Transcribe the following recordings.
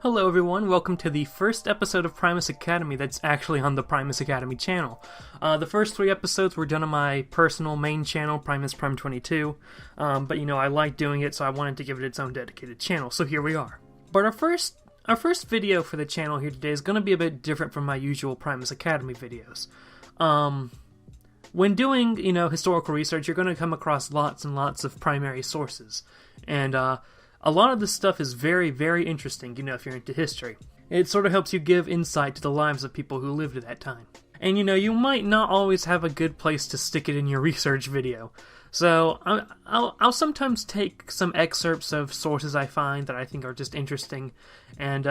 Hello everyone, welcome to the first episode of Primus Academy that's actually on the Primus Academy channel. The first 3 episodes were done on my personal main channel, Primus Prime 22, but I like doing it, so I wanted to give it its own dedicated channel, so here we are. But our first video for the channel here today is going to be a bit different from my usual Primus Academy videos. When doing, historical research, you're going to come across lots and lots of primary sources, and a lot of this stuff is very, very interesting, if you're into history. It sort of helps you give insight to the lives of people who lived at that time. And you might not always have a good place to stick it in your research video. So I'll sometimes take some excerpts of sources I find that I think are just interesting, and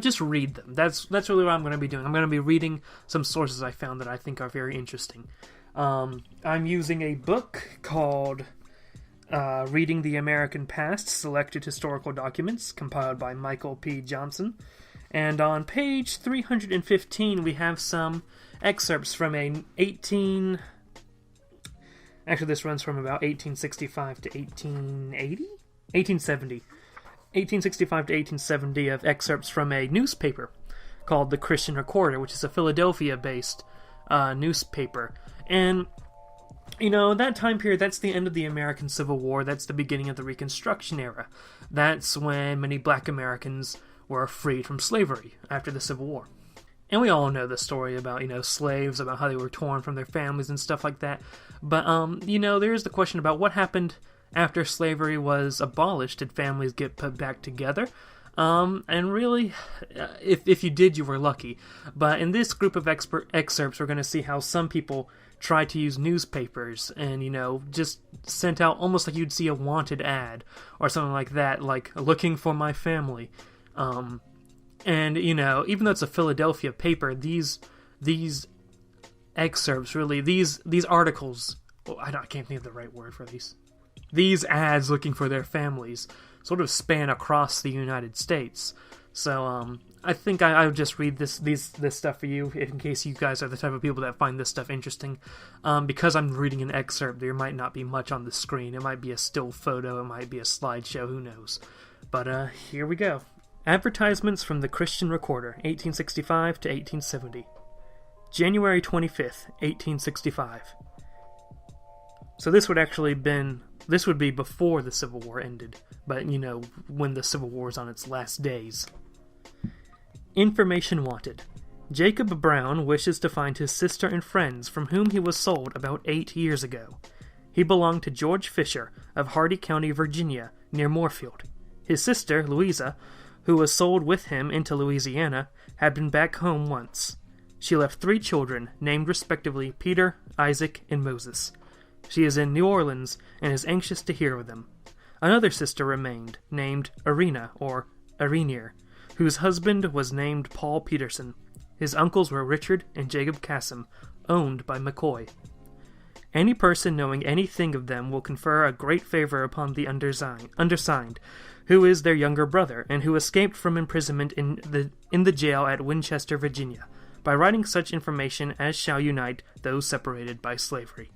just read them. That's really what I'm going to be doing. I'm going to be reading some sources I found that I think are very interesting. I'm using a book called Reading the American Past, Selected Historical Documents, compiled by Michael P. Johnson. And on page 315, we have some excerpts from Actually, this runs from about 1865 to 1880? 1870. 1865 to 1870 of excerpts from a newspaper called the Christian Recorder, which is a Philadelphia-based newspaper. And that time period, that's the end of the American Civil War, that's the beginning of the Reconstruction era. That's when many black Americans were freed from slavery after the Civil War. And we all know the story about, slaves, about how they were torn from their families and stuff like that. But, there's the question about what happened after slavery was abolished. Did families get put back together? And really, if you did, you were lucky. But in this group of excerpts, we're going to see how some people tried to use newspapers and, just sent out almost like you'd see a wanted ad or something like that, like, looking for my family. And, even though it's a Philadelphia paper, these excerpts, really, these articles, I can't think of the right word for these ads looking for their families sort of span across the United States. So, I think I'll just read this stuff for you, in case you guys are the type of people that find this stuff interesting. Because I'm reading an excerpt, there might not be much on the screen. It might be a still photo, it might be a slideshow, who knows. But, here we go. Advertisements from the Christian Recorder, 1865 to 1870. January 25th, 1865. So this would be before the Civil War ended, but, when the Civil War is on its last days. Information wanted. Jacob Brown wishes to find his sister and friends from whom he was sold about 8 years ago. He belonged to George Fisher of Hardy County, Virginia, near Moorfield. His sister, Louisa, who was sold with him into Louisiana, had been back home once. She left 3 children, named respectively Peter, Isaac, and Moses. She is in New Orleans and is anxious to hear of them. Another sister remained, named Arena, or Arenier, whose husband was named Paul Peterson. His uncles were Richard and Jacob Cassim, owned by McCoy. Any person knowing anything of them will confer a great favor upon the undersigned, who is their younger brother, and who escaped from imprisonment in the jail at Winchester, Virginia, by writing such information as shall unite those separated by slavery.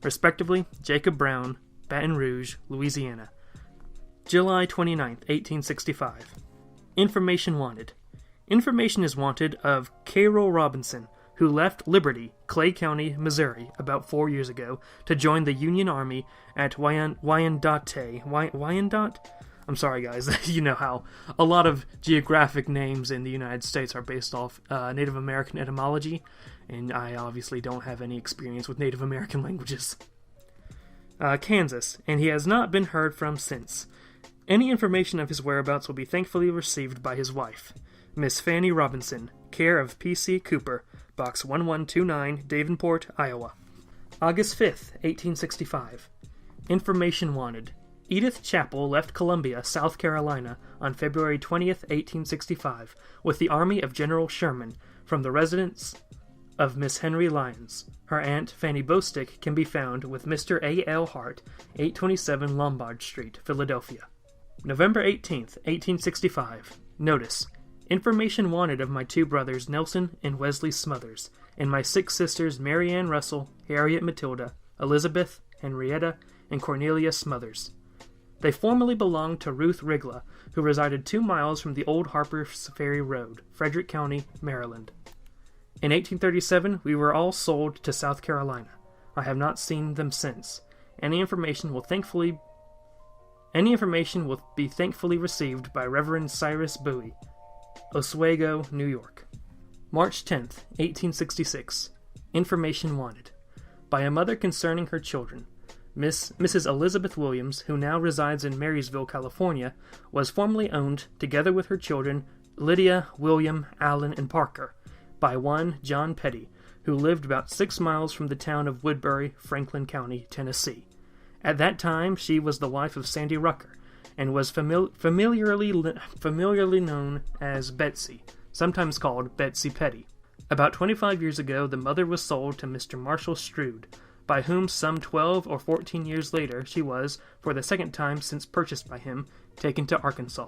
Respectively, Jacob Brown, Baton Rouge, Louisiana. July 29th, 1865. Information wanted. Information is wanted of Cairo Robinson, who left Liberty, Clay County, Missouri, about 4 years ago, to join the Union Army at Wyandotte. Wyandotte? I'm sorry, guys. You know how a lot of geographic names in the United States are based off Native American etymology, and I obviously don't have any experience with Native American languages. Kansas, and he has not been heard from since. Any information of his whereabouts will be thankfully received by his wife, Miss Fanny Robinson, care of P.C. Cooper, Box 1129, Davenport, Iowa. August 5th, 1865. Information wanted. Edith Chappell left Columbia, South Carolina, on February 20th, 1865, with the army of General Sherman, from the residence of Miss Henry Lyons. Her aunt, Fanny Bostick, can be found with Mr. A. L. Hart, 827 Lombard Street, Philadelphia. November 18th, 1865. Notice. Information wanted of my 2 brothers, Nelson and Wesley Smothers, and my 6 sisters, Mary Ann Russell, Harriet Matilda, Elizabeth, Henrietta, and Cornelia Smothers. They formerly belonged to Ruth Rigla, who resided 2 miles from the old Harper's Ferry Road, Frederick County, Maryland. In 1837, we were all sold to South Carolina. I have not seen them since. Any information will be thankfully received by Reverend Cyrus Bowie, Oswego, New York. March 10th, 1866. Information wanted. By a mother concerning her children. Mrs. Elizabeth Williams, who now resides in Marysville, California, was formerly owned, together with her children, Lydia, William, Allen, and Parker, by one John Petty, who lived about 6 miles from the town of Woodbury, Franklin County, Tennessee. At that time, she was the wife of Sandy Rucker, and was familiarly known as Betsy, sometimes called Betsy Petty. About 25 years ago, the mother was sold to Mr. Marshall Stroud, by whom some 12 or 14 years later she was, for the second time since purchased by him, taken to Arkansas.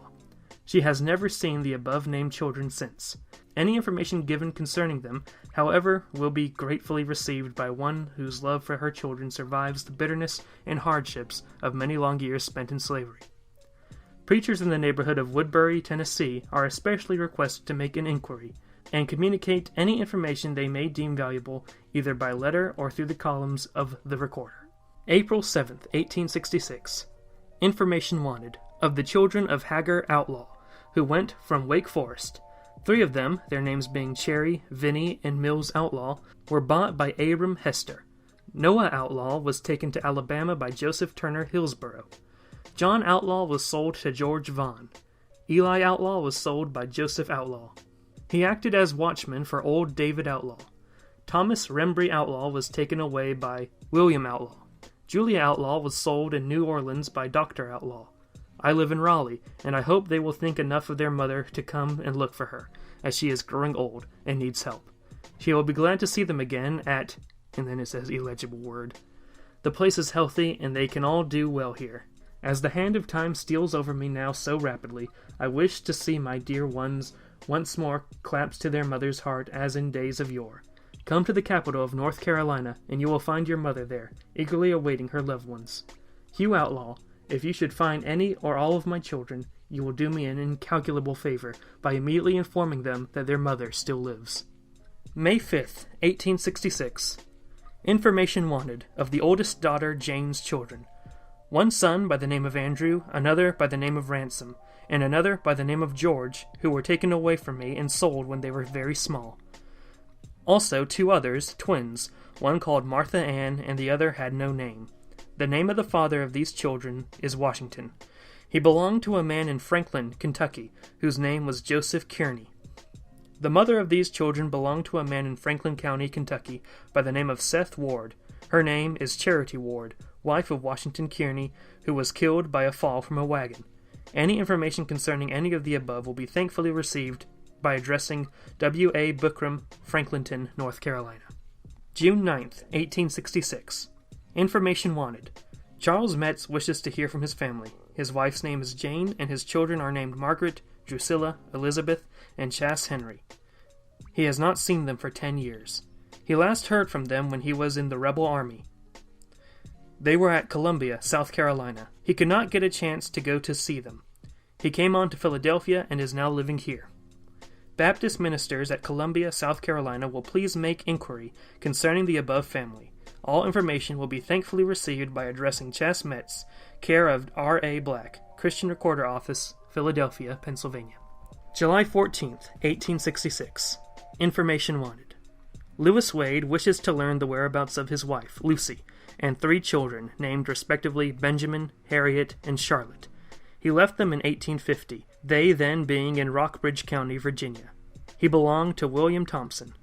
She has never seen the above-named children since. Any information given concerning them, however, will be gratefully received by one whose love for her children survives the bitterness and hardships of many long years spent in slavery. Preachers in the neighborhood of Woodbury, Tennessee, are especially requested to make an inquiry, and communicate any information they may deem valuable, either by letter or through the columns of the Recorder. April 7th, 1866. Information wanted of the children of Hagar Outlaw, who went from Wake Forest. 3 of them, their names being Cherry, Vinnie, and Mills Outlaw, were bought by Abram Hester. Noah Outlaw was taken to Alabama by Joseph Turner Hillsborough. John Outlaw was sold to George Vaughn. Eli Outlaw was sold by Joseph Outlaw. He acted as watchman for old David Outlaw. Thomas Rembry Outlaw was taken away by William Outlaw. Julia Outlaw was sold in New Orleans by Dr. Outlaw. I live in Raleigh, and I hope they will think enough of their mother to come and look for her, as she is growing old and needs help. She will be glad to see them again at, and then it says illegible word. The place is healthy, and they can all do well here. As the hand of time steals over me now so rapidly, I wish to see my dear ones once more clasped to their mother's heart as in days of yore. Come to the capital of North Carolina, and you will find your mother there, eagerly awaiting her loved ones. Hugh Outlaw, if you should find any or all of my children, you will do me an incalculable favor by immediately informing them that their mother still lives. May 5th, 1866. Information wanted of the oldest daughter Jane's children. One son by the name of Andrew, another by the name of Ransom, and another by the name of George, who were taken away from me and sold when they were very small. Also 2 others, twins, one called Martha Ann and the other had no name. The name of the father of these children is Washington. He belonged to a man in Franklin, Kentucky, whose name was Joseph Kearney. The mother of these children belonged to a man in Franklin County, Kentucky, by the name of Seth Ward. Her name is Charity Ward, wife of Washington Kearney, who was killed by a fall from a wagon. Any information concerning any of the above will be thankfully received by addressing W.A. Bookram, Franklinton, North Carolina. June 9th, 1866. Information wanted. Charles Metz wishes to hear from his family. His wife's name is Jane, and his children are named Margaret, Drusilla, Elizabeth, and Chas Henry. He has not seen them for 10 years. He last heard from them when he was in the rebel army. They were at Columbia, South Carolina. He could not get a chance to go to see them. He came on to Philadelphia and is now living here. Baptist ministers at Columbia, South Carolina will please make inquiry concerning the above family. All information will be thankfully received by addressing Chas Metz, care of R.A. Black, Christian Recorder Office, Philadelphia, Pennsylvania. July 14th, 1866. Information wanted. Lewis Wade wishes to learn the whereabouts of his wife, Lucy, and 3 children, named respectively Benjamin, Harriet, and Charlotte. He left them in 1850, they then being in Rockbridge County, Virginia. He belonged to William Thompson,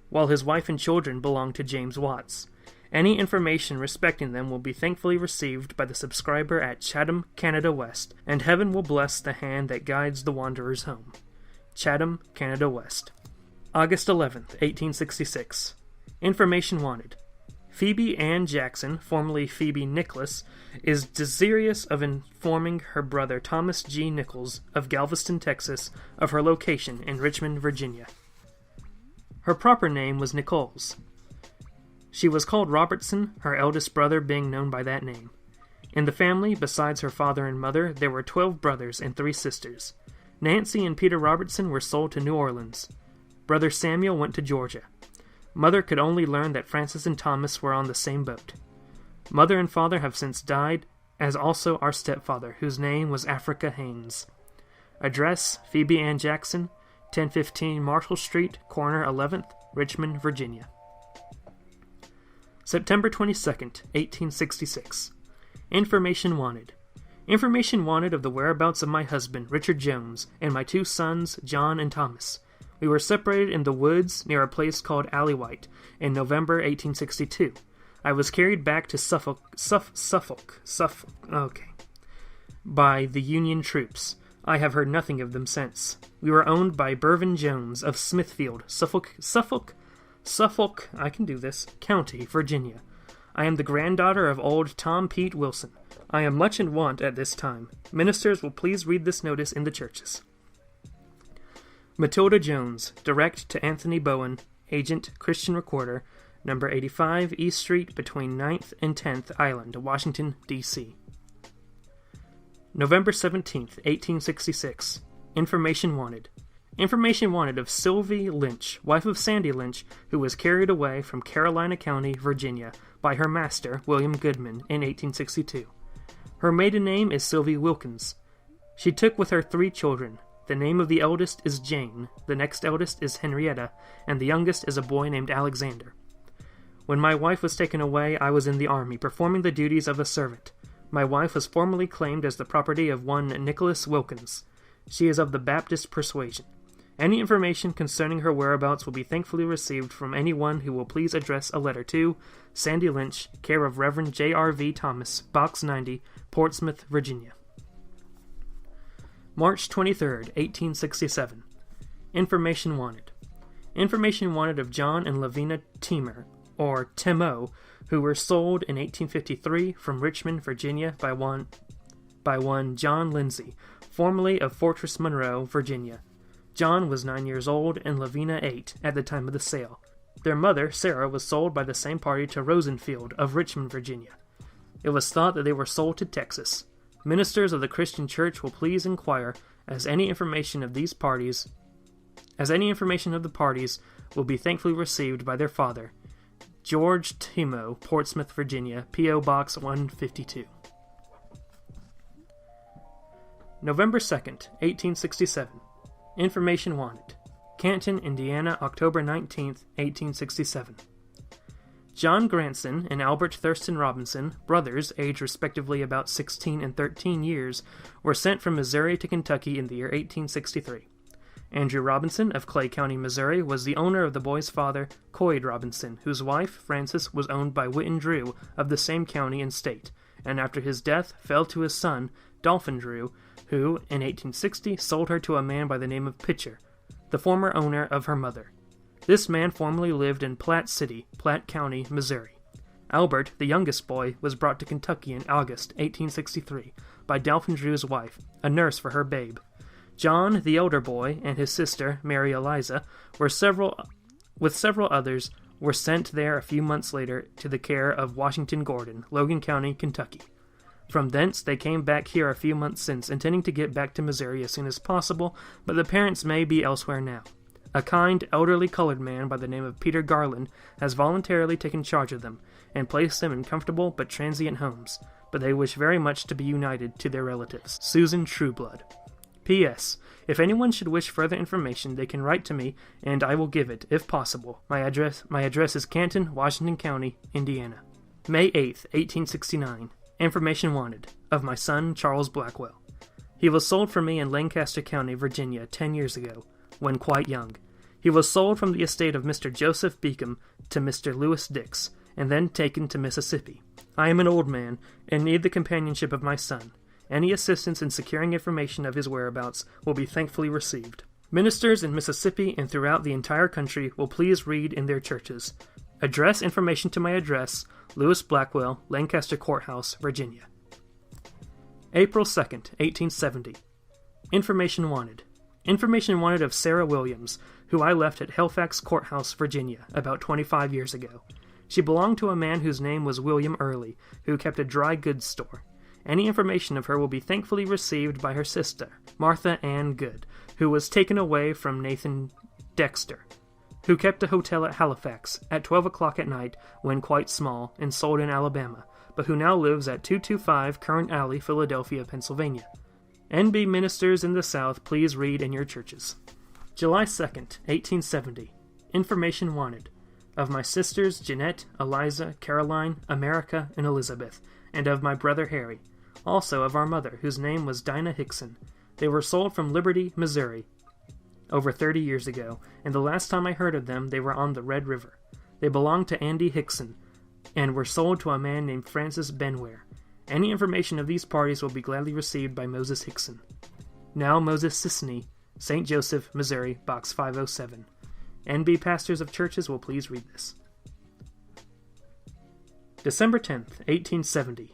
while his wife and children belonged to James Watts. Any information respecting them will be thankfully received by the subscriber at Chatham, Canada West, and heaven will bless the hand that guides the wanderers home. Chatham, Canada West. August 11th, 1866. Information wanted. Phoebe Ann Jackson, formerly Phoebe Nicholas, is desirous of informing her brother Thomas G. Nichols of Galveston, Texas, of her location in Richmond, Virginia. Her proper name was Nichols. She was called Robertson, her eldest brother being known by that name. In the family, besides her father and mother, there were 12 brothers and 3 sisters. Nancy and Peter Robertson were sold to New Orleans. Brother Samuel went to Georgia. Mother could only learn that Francis and Thomas were on the same boat. Mother and father have since died, as also our stepfather, whose name was Africa Haynes. Address, Phoebe Ann Jackson, 1015 Marshall Street, corner 11th, Richmond, Virginia. September 22nd, 1866. Information wanted. Information wanted of the whereabouts of my husband, Richard Jones, and my 2 sons, John and Thomas. We were separated in the woods near a place called Alleywhite in November 1862. I was carried back to Suffolk, by the Union troops. I have heard nothing of them since. We were owned by Burvin Jones of Smithfield, Suffolk, I can do this, County, Virginia. I am the granddaughter of old Tom Pete Wilson. I am much in want at this time. Ministers will please read this notice in the churches. Matilda Jones, direct to Anthony Bowen, agent, Christian Recorder, number 85 East Street between 9th and 10th Island, Washington, D.C. November 17th, 1866. Information wanted. Information wanted of Sylvie Lynch, wife of Sandy Lynch, who was carried away from Carolina County, Virginia, by her master, William Goodman, in 1862. Her maiden name is Sylvie Wilkins. She took with her 3 children. The name of the eldest is Jane, the next eldest is Henrietta, and the youngest is a boy named Alexander. When my wife was taken away, I was in the army, performing the duties of a servant. My wife was formerly claimed as the property of one Nicholas Wilkins. She is of the Baptist persuasion. Any information concerning her whereabouts will be thankfully received from anyone who will please address a letter to Sandy Lynch, care of Reverend J.R.V. Thomas, Box 90, Portsmouth, Virginia. March 23, 1867. Information wanted. Information wanted of John and Lavina Timur, or Timo, who were sold in 1853 from Richmond, Virginia by one John Lindsay, formerly of Fortress Monroe, Virginia. John was 9 years old and Lavina 8 at the time of the sale. Their mother, Sarah, was sold by the same party to Rosenfield of Richmond, Virginia. It was thought that they were sold to Texas. Ministers of the Christian Church will please inquire as any information of the parties will be thankfully received by their father, George Timo, Portsmouth, Virginia, P.O. Box 152. November 2nd, 1867. Information wanted. Canton, Indiana, October 19th, 1867. John Granson and Albert Thurston Robinson, brothers, aged respectively about 16 and 13 years, were sent from Missouri to Kentucky in the year 1863. Andrew Robinson of Clay County, Missouri, was the owner of the boy's father, Coyd Robinson, whose wife, Frances, was owned by Whitten Drew of the same county and state, and after his death fell to his son, Dolphin Drew, who, in 1860, sold her to a man by the name of Pitcher, the former owner of her mother. This man formerly lived in Platte City, Platte County, Missouri. Albert, the youngest boy, was brought to Kentucky in August 1863 by Dolphin Drew's wife, a nurse for her babe. John, the elder boy, and his sister, Mary Eliza, with several others, were sent there a few months later to the care of Washington Gordon, Logan County, Kentucky. From thence they came back here a few months since, intending to get back to Missouri as soon as possible, but the parents may be elsewhere now. A kind, elderly colored man by the name of Peter Garland has voluntarily taken charge of them, and placed them in comfortable but transient homes, but they wish very much to be united to their relatives. Susan Trueblood. P.S. If anyone should wish further information, they can write to me, and I will give it, if possible. My address is Canton, Washington County, Indiana. May 8th, 1869. Information wanted. Of my son, Charles Blackwell. He was sold for me in Lancaster County, Virginia, 10 years ago, when quite young. He was sold from the estate of Mr. Joseph Beacom to Mr. Lewis Dix, and then taken to Mississippi. I am an old man, and need the companionship of my son. Any assistance in securing information of his whereabouts will be thankfully received. Ministers in Mississippi and throughout the entire country will please read in their churches. Address information to my address, Lewis Blackwell, Lancaster Courthouse, Virginia. April 2nd, 1870. Information wanted. Information wanted of Sara Williams, who I left at Halifax Courthouse, Virginia, about 25 years ago. She belonged to a man whose name was William Early, who kept a dry goods store. Any information of her will be thankfully received by her sister, Martha Ann Good, who was taken away from Nathan Dexter, who kept a hotel at Halifax at 12 o'clock at night when quite small and sold in Alabama, but who now lives at 225 Current Alley, Philadelphia, Pennsylvania. N.B. ministers in the South, please read in your churches. July 2nd, 1870. Information wanted. Of my sisters Jeanette, Eliza, Caroline, America, and Elizabeth, and of my brother Harry. Also of our mother, whose name was Dinah Hickson. They were sold from Liberty, Missouri, over 30 years ago, and the last time I heard of them, they were on the Red River. They belonged to Andy Hickson, and were sold to a man named Francis Benware. Any information of these parties will be gladly received by Moses Hickson. Now Moses Sisney, St. Joseph, Missouri, Box 507. NB pastors of churches will please read this. December 10th, 1870.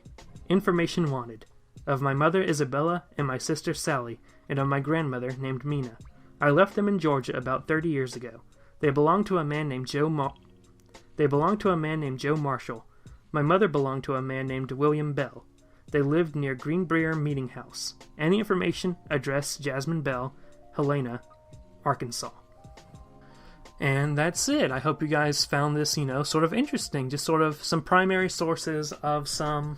Information wanted. Of my mother Isabella and my sister Sally, and of my grandmother named Mina. I left them in Georgia about 30 years ago. They belonged to a man named Joe Marshall. My mother belonged to a man named William Bell. They lived near Greenbrier Meeting House. Any information, address Jasmine Bell, Helena, Arkansas. And that's it. I hope you guys found this, sort of interesting. Just sort of some primary sources of some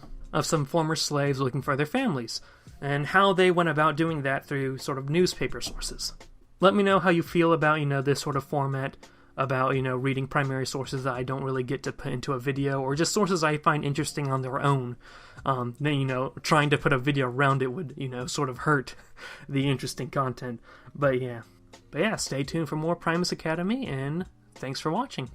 former slaves looking for their families, and how they went about doing that through sort of newspaper sources. Let me know how you feel about, this sort of format, about, reading primary sources that I don't really get to put into a video, or just sources I find interesting on their own. Then, trying to put a video around it would, sort of hurt the interesting content. But yeah, stay tuned for more Primus Academy, and thanks for watching.